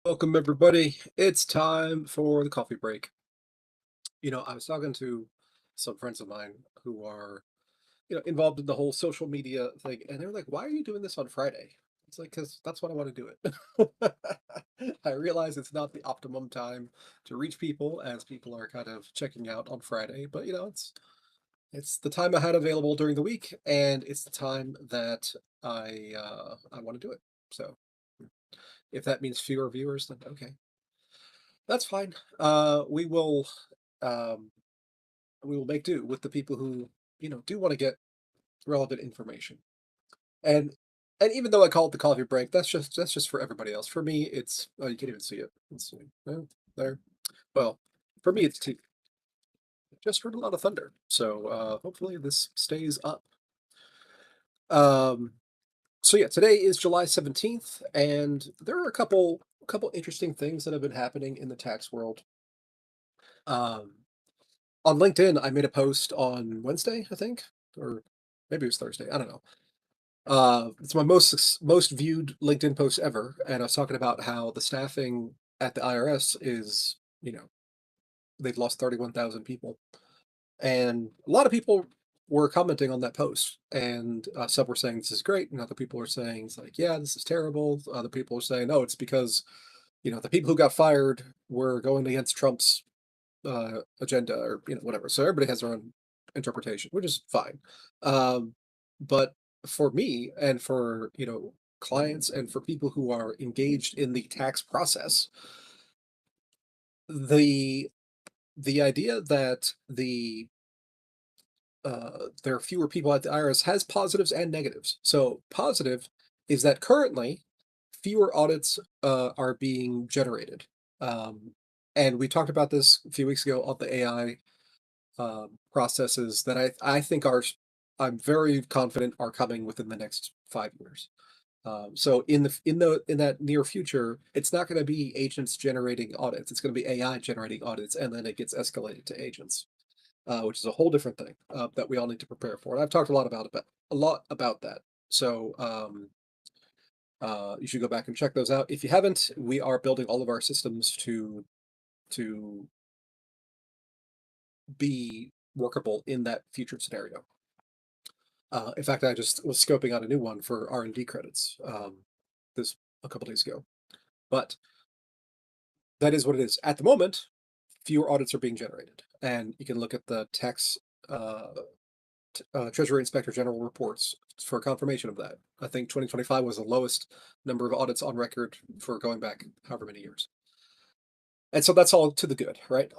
Welcome, everybody. It's time for the coffee break. I was talking to some friends of mine who are, involved in the whole social media thing, and they're like, "Why are you doing this on Friday?" It's like, because that's when I want to do it. I realize it's not the optimum time to reach people as people are kind of checking out on Friday, but it's the time I had available during the week, and it's the time that I want to do it. So if that means fewer viewers, then okay. That's fine. Um, we will make do with the people who, do want to get relevant information. And and even though I call it the coffee break, that's just for everybody else. For me, it's oh, you can't even see it. Let's see. Oh, there. Well, for me, it's tea. Just heard a lot of thunder, so hopefully this stays up. Um, so yeah, today is July 17th, and there are a couple interesting things that have been happening in the tax world. Um, On LinkedIn, I made a post on Wednesday, I think, or maybe it was Thursday. I don't know. It's my most viewed LinkedIn post ever, and I was talking about how the staffing at the IRS is, they've lost 31,000 people, and a lot of people were commenting on that post, and some were saying this is great, and other people are saying it's like, yeah, this is terrible. Other people are saying, no, it's because the people who got fired were going against Trump's agenda or whatever. So everybody has their own interpretation, which is fine. But for me and for clients and for people who are engaged in the tax process, the the idea that there are fewer people at the IRS has positives and negatives. So positive is that currently fewer audits are being generated. Um, and we talked about this a few weeks ago on the AI processes that I think I'm very confident are coming within the next 5 years. So in that near future, it's not going to be agents generating audits. It's going to be AI generating audits, and then it gets escalated to agents, which is a whole different thing that we all need to prepare for. And I've talked a lot about that. So you should go back and check those out. If you haven't, we are building all of our systems to be workable in that future scenario. In fact, I just was scoping out a new one for R&D credits this a couple days ago. But that is what it is. At the moment, fewer audits are being generated, and you can look at the tax uh, Treasury Inspector General reports for confirmation of that. I think 2025 was the lowest number of audits on record for going back however many years, and so that's all to the good, right?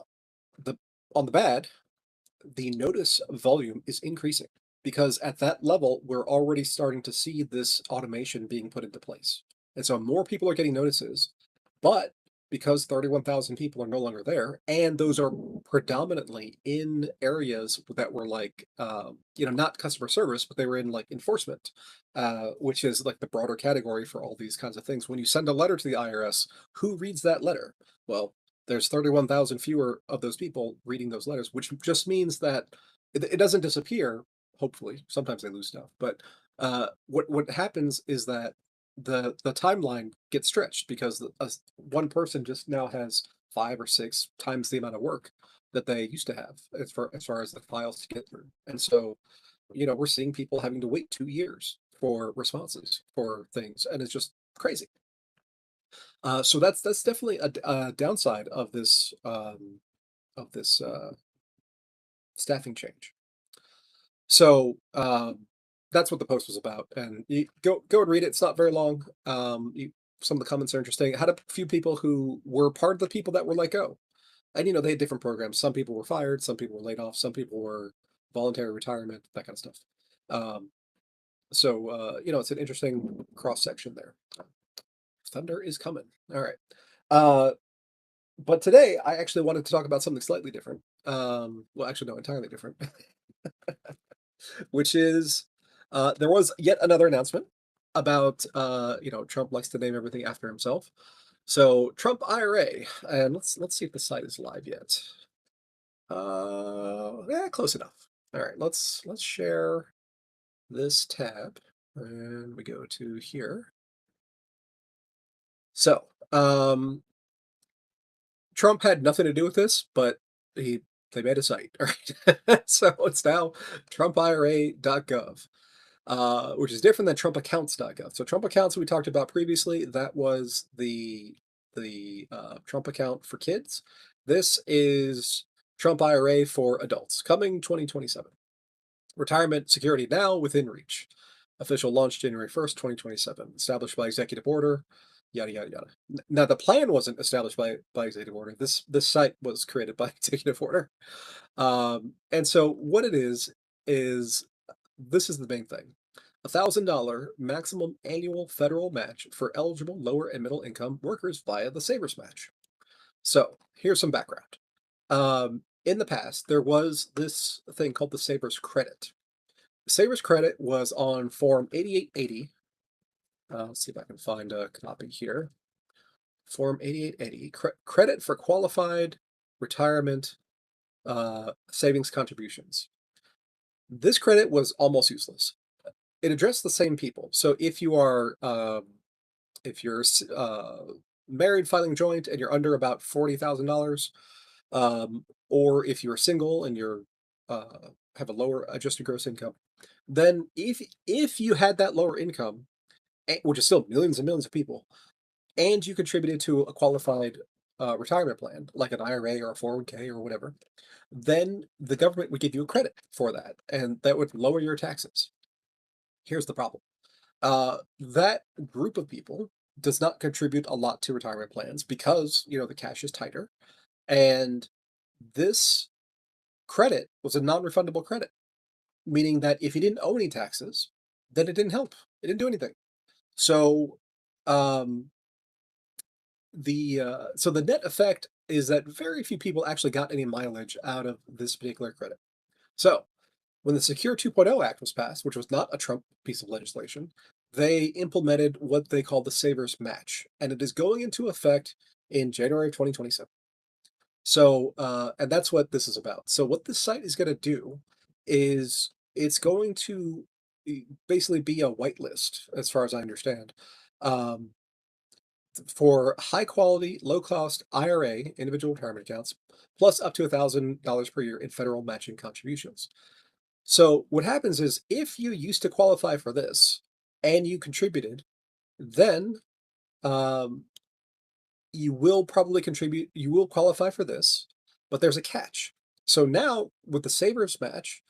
The On the bad, the notice volume is increasing because at that level, we're already starting to see this automation being put into place. And so more people are getting notices, but because 31,000 people are no longer there, and those are predominantly in areas that were like, not customer service, but they were in like enforcement, which is like the broader category for all these kinds of things. When you send a letter to the IRS, who reads that letter? Well, there's 31,000 fewer of those people reading those letters, which just means that it doesn't disappear. Hopefully, sometimes they lose stuff, but what happens is that the timeline gets stretched because one person just now has 5 or 6 times the amount of work that they used to have as far as the files to get through, and so we're seeing people having to wait 2 years for responses for things, and it's just crazy. So that's definitely a downside of this staffing change. So that's what the post was about, and you go and read it. It's not very long. Some of the comments are interesting. I had a few people who were part of the people that were let go, and they had different programs. Some people were fired, some people were laid off, some people were voluntary retirement, that kind of stuff. Um, so it's an interesting cross section there. Thunder is coming. All right. Uh, But today, I actually wanted to talk about something slightly different. Well, actually, no, entirely different, which is there was yet another announcement about Trump likes to name everything after himself. So Trump IRA, and let's see if the site is live yet. Yeah, close enough. All right, let's share this tab, and we go to here. So Um, Trump had nothing to do with this, but they made a site, all right? So it's now trumpira.gov, which is different than trumpaccounts.gov. So Trump accounts we talked about previously, that was the Trump account for kids. This is Trump IRA for adults, coming 2027. Retirement security now within reach. Official launch January 1st, 2027. Established by executive order, yada yada yada. Now the plan wasn't established by executive order. This site was created by executive order. And so what it is this is the main thing. $1,000 maximum annual federal match for eligible lower and middle income workers via the Savers Match. So here's some background. In the past, there was this thing called the Savers Credit. Savers Credit was on Form 8880. Let's see if I can find a copy here. Form 8880, credit for qualified retirement savings contributions. This credit was almost useless. It addressed the same people. So if you're married filing joint and you're under about $40,000, or if you're single and you're have a lower adjusted gross income, then if you had that lower income, which is still millions and millions of people, and you contributed to a qualified retirement plan, like an IRA or a 401k or whatever, then the government would give you a credit for that, and that would lower your taxes. Here's the problem. That group of people does not contribute a lot to retirement plans because, the cash is tighter. And this credit was a non-refundable credit, meaning that if you didn't owe any taxes, then it didn't help. It didn't do anything. So, um, the net effect is that very few people actually got any mileage out of this particular credit. So, when the Secure 2.0 Act was passed, which was not a Trump piece of legislation, they implemented what they call the Savers Match, and it is going into effect in January of 2027. So, and that's what this is about. So, what this site is going to do is it's going to basically be a whitelist, as far as I understand, um, for high quality, low cost IRA individual retirement accounts, plus up to $1,000 per year in federal matching contributions. So what happens is if you used to qualify for this and you contributed, then um, you will qualify for this, but there's a catch. So now with the Savers Match,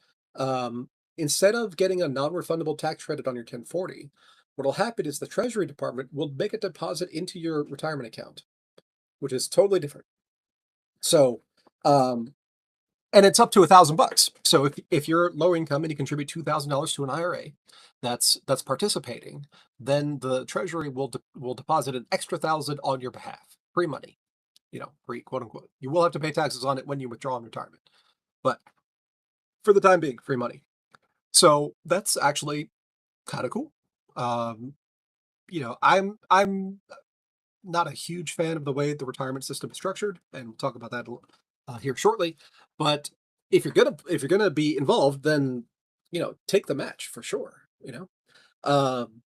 instead of getting a non-refundable tax credit on your 1040, what'll happen is the Treasury Department will make a deposit into your retirement account, which is totally different. So, um, and it's up to $1,000 bucks. So if you're low income and you contribute $2,000 to an IRA, that's participating, then the Treasury will deposit an extra thousand on your behalf, free money, free quote unquote. You will have to pay taxes on it when you withdraw in retirement, but for the time being, free money. So that's actually kind of cool. Um, I'm not a huge fan of the way the retirement system is structured, and we'll talk about that here shortly. But if you're gonna be involved, then take the match for sure. Um,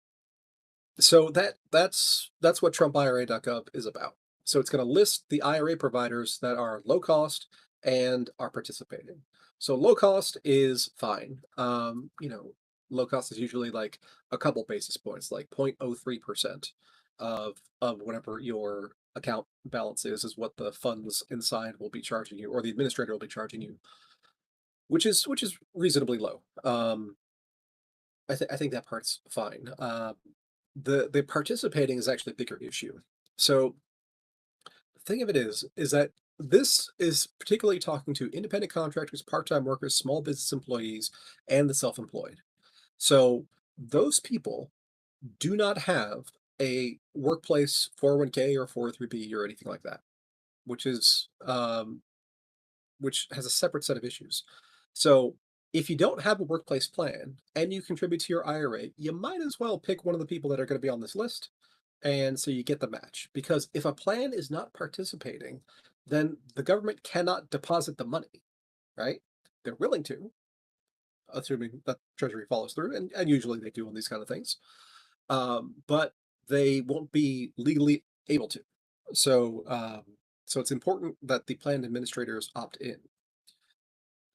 so that's what TrumpIRA.gov is about. So it's going to list the IRA providers that are low cost and are participating. So low cost is fine. Low cost is usually like a couple basis points, like 0.03% of whatever your account balance is what the funds inside will be charging you, or the administrator will be charging you, which is reasonably low. I think that part's fine. The participating is actually a bigger issue. So the thing of it is that this is particularly talking to independent contractors, part-time workers, small business employees, and the self-employed. So those people do not have a workplace 401k or 403b or anything like that, which is which has a separate set of issues. So if you don't have a workplace plan and you contribute to your IRA, you might as well pick one of the people that are going to be on this list. And so you get the match. Because if a plan is not participating, then the government cannot deposit the money, right? They're willing to, assuming that Treasury follows through, and usually they do on these kind of things. But they won't be legally able to. So it's important that the plan administrators opt in.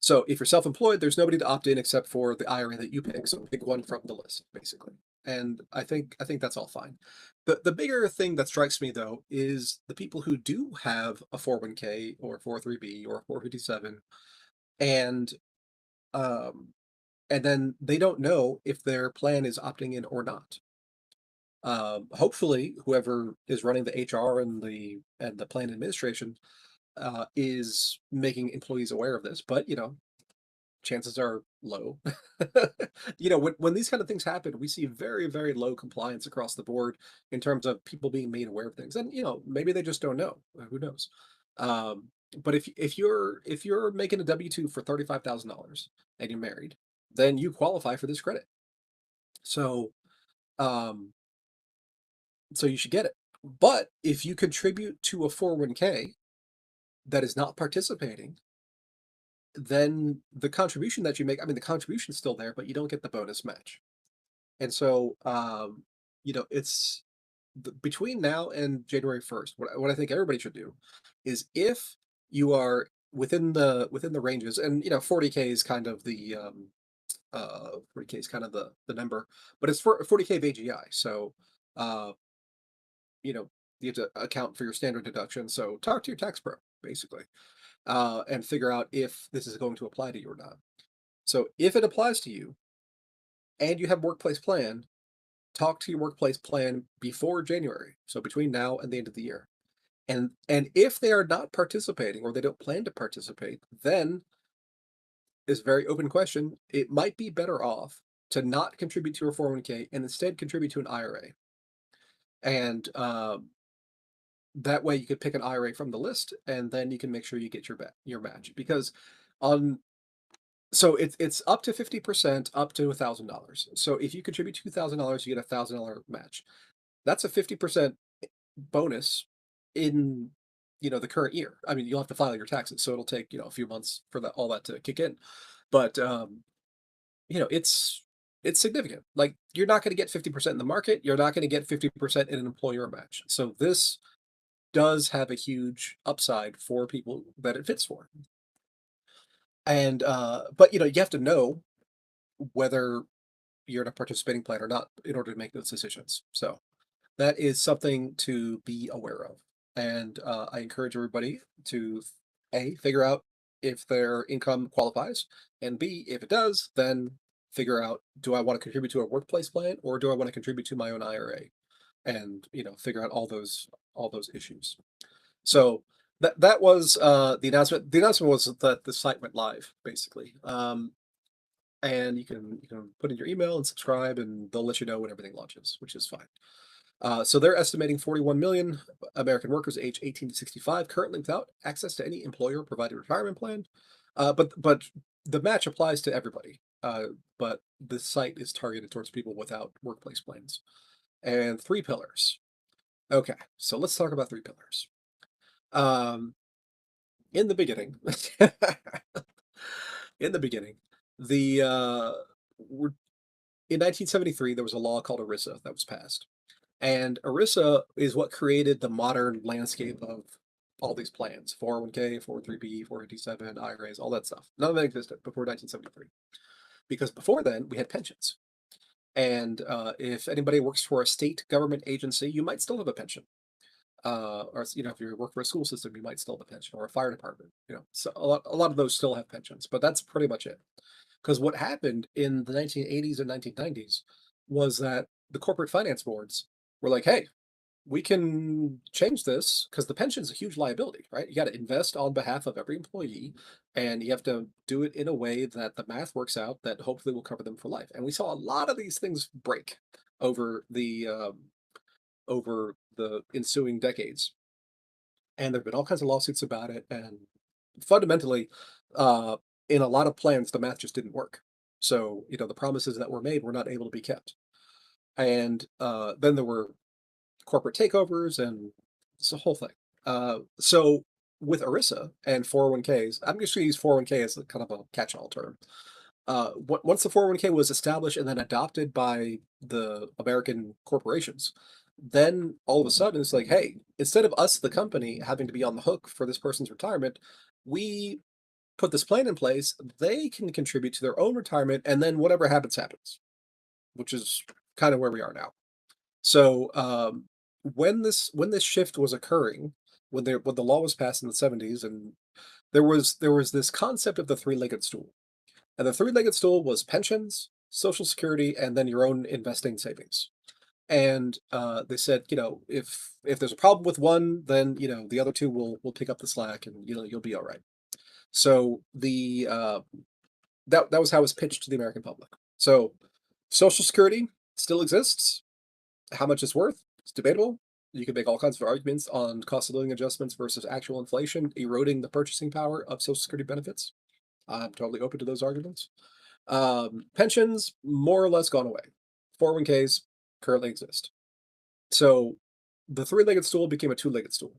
So if you're self-employed, there's nobody to opt in except for the IRA that you pick. So pick one from the list, basically. And I think that's all fine. The bigger thing that strikes me though is the people who do have a 401k or 403b or 457, and um and then they don't know if their plan is opting in or not. Hopefully, whoever is running the HR and the plan administration is making employees aware of this. But chances are low. When these kind of things happen, we see very, very low compliance across the board in terms of people being made aware of things. And maybe they just don't know. Who knows? Um, but if you're making a W-2 for $35,000 and you're married, then you qualify for this credit. So um, so you should get it. But if you contribute to a 401k that is not participating, then the contribution that you make, I mean, the contribution's still there, but you don't get the bonus match. And so, it's between now and January 1st, what I think everybody should do is, if you are within the ranges, and 40K is kind of the number, but it's for 40K of AGI. So, uh, you know, you have to account for your standard deduction. So talk to your tax pro, basically, and figure out if this is going to apply to you or not. So if it applies to you and you have workplace plan, talk to your workplace plan before January. So between now and the end of the year. And if they are not participating or they don't plan to participate, then is a very open question. It might be better off to not contribute to your 401k and instead contribute to an IRA. And that way you could pick an IRA from the list, and then you can make sure you get your match. Because on so it's up to 50%, up to $1,000. So if you contribute $2,000, you get $1,000 match. That's a 50% bonus in the current year. I mean, you'll have to file your taxes, so it'll take a few months for all that to kick in. But it's significant. Like, you're not going to get 50% in the market. You're not going to get 50% in an employer match. So this does have a huge upside for people that it fits for. And but you have to know whether you're in a participating plan or not in order to make those decisions. So that is something to be aware of. And I encourage everybody to A, figure out if their income qualifies, and B, if it does, then figure out, do I want to contribute to a workplace plan, or do I want to contribute to my own IRA? And figure out all those issues. So that was the announcement. The announcement was that the site went live, basically. And you can put in your email and subscribe, and they'll let you know when everything launches, which is fine. So they're estimating 41 million American workers aged 18 to 65 currently without access to any employer-provided retirement plan. But the match applies to everybody. But the site is targeted towards people without workplace plans. And three pillars. Okay, so let's talk about three pillars. Um, in the beginning, in the beginning, the we're, in 1973 there was a law called ERISA that was passed, and ERISA is what created the modern landscape of all these plans: 401k, 403b, 457, IRAs, all that stuff. None of that existed before 1973, because before then we had pensions. And if anybody works for a state government agency, you might still have a pension. Or if you work for a school system, you might still have a pension, or a fire department. So a lot of those still have pensions, but that's pretty much it. Because what happened in the 1980s and 1990s was that the corporate finance boards were like, "Hey, we can change this, because the pension's a huge liability, right? You got to invest on behalf of every employee, and you have to do it in a way that the math works out that hopefully will cover them for life." And we saw a lot of these things break over the ensuing decades, and there've been all kinds of lawsuits about it. And fundamentally, uh, in a lot of plans, the math just didn't work. So the promises that were made were not able to be kept. And then there were corporate takeovers, and it's a whole thing. So with ERISA and 401ks, I'm just going to use 401k as a kind of a catch-all term. Once the 401k was established and then adopted by the American corporations, then all of a sudden it's like, hey, instead of us, the company, having to be on the hook for this person's retirement, we put this plan in place. They can contribute to their own retirement, and then whatever happens, happens, which is kind of where we are now. So when this shift was occurring, when the law was passed in the 70s, and there was this concept of the three-legged stool. And the three-legged stool was pensions, Social Security, and then your own investing savings. And they said, if there's a problem with one, then the other two will pick up the slack, and you'll be all right. So that was how it was pitched to the American public. So Social Security still exists. How much it's worth, it's debatable. You can make all kinds of arguments on cost of living adjustments versus actual inflation eroding the purchasing power of Social Security benefits. I'm totally open to those arguments. Pensions more or less gone away. 401ks currently exist. So the three-legged stool became a two-legged stool.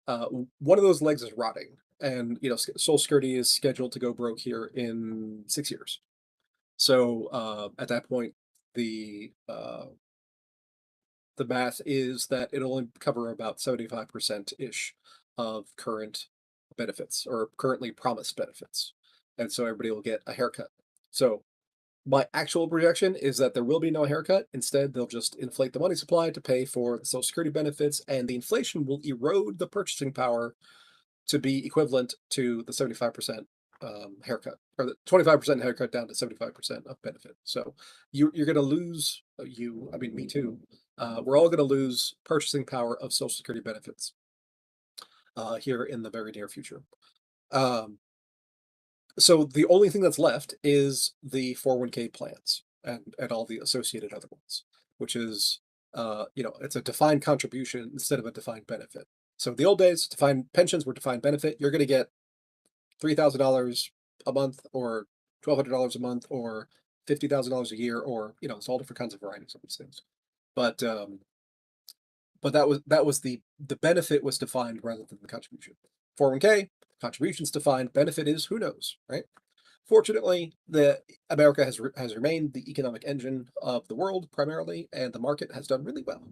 One of those legs is rotting, and Social Security is scheduled to go broke here in 6 years. So at that point, the the math is that it'll only cover about 75% ish of current benefits, or currently promised benefits. And so everybody will get a haircut. So my actual projection is that there will be no haircut. Instead, they'll just inflate the money supply to pay for the Social Security benefits, and the inflation will erode the purchasing power to be equivalent to the 75% haircut, or the 25% haircut down to 75% of benefit. So you're going to lose, I mean, me too. We're all going to lose purchasing power of Social Security benefits here in the very near future. Um, so the only thing that's left is the 401k plans and all the associated other ones, which is, it's a defined contribution instead of a defined benefit. So the old days, defined pensions were defined benefit. You're going to get $3,000 a month, or $1,200 a month, or $50,000 a year, or it's all different kinds of varieties of these things. But that was the benefit was defined rather than the contribution. 401k contributions defined, benefit is who knows, right? Fortunately, America has remained the economic engine of the world primarily, and the market has done really well.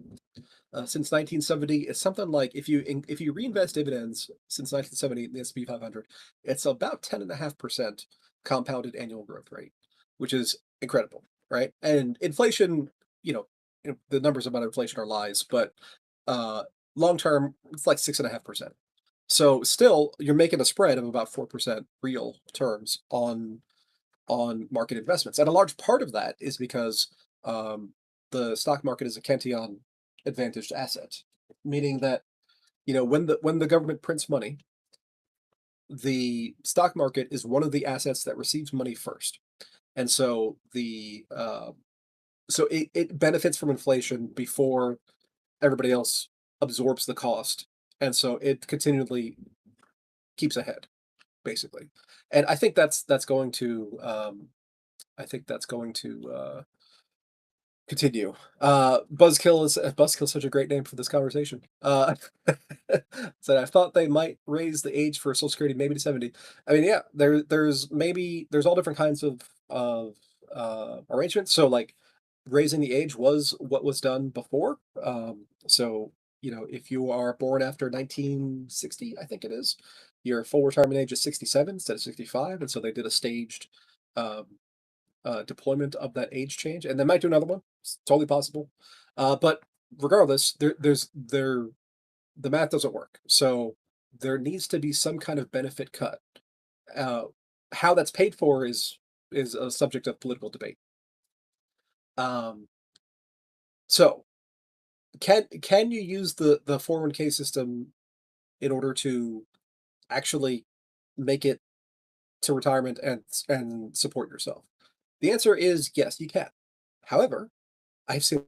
Since 1970, it's something like, if you reinvest dividends since 1970 in the S&P 500, it's about 10.5% compounded annual growth rate, which is incredible, right? And inflation, the numbers about inflation are lies, but long term, it's like 6.5%. So still, you're making a spread of about 4% real terms on market investments, and a large part of that is because the stock market is a Cantillon advantaged asset, meaning that when the government prints money, the stock market is one of the assets that receives money first, and so it benefits from inflation before everybody else absorbs the cost, and so it continually keeps ahead, basically. And I think that's going to continue. Buzzkill is such a great name for this conversation. So I thought they might raise the age for Social Security maybe to 70. I mean, yeah, there's all different kinds of arrangements. So like raising the age was what was done before. So if you are born after 1960, I think it is, your full retirement age is 67 instead of 65, and so they did a staged um, deployment of that age change, and they might do another one. It's totally possible. But regardless, the math doesn't work. So there needs to be some kind of benefit cut. Uh, how that's paid for is a subject of political debate. Um, so can you use the 401k system in order to actually make it to retirement and support yourself? The answer is yes, you can. However, I've seen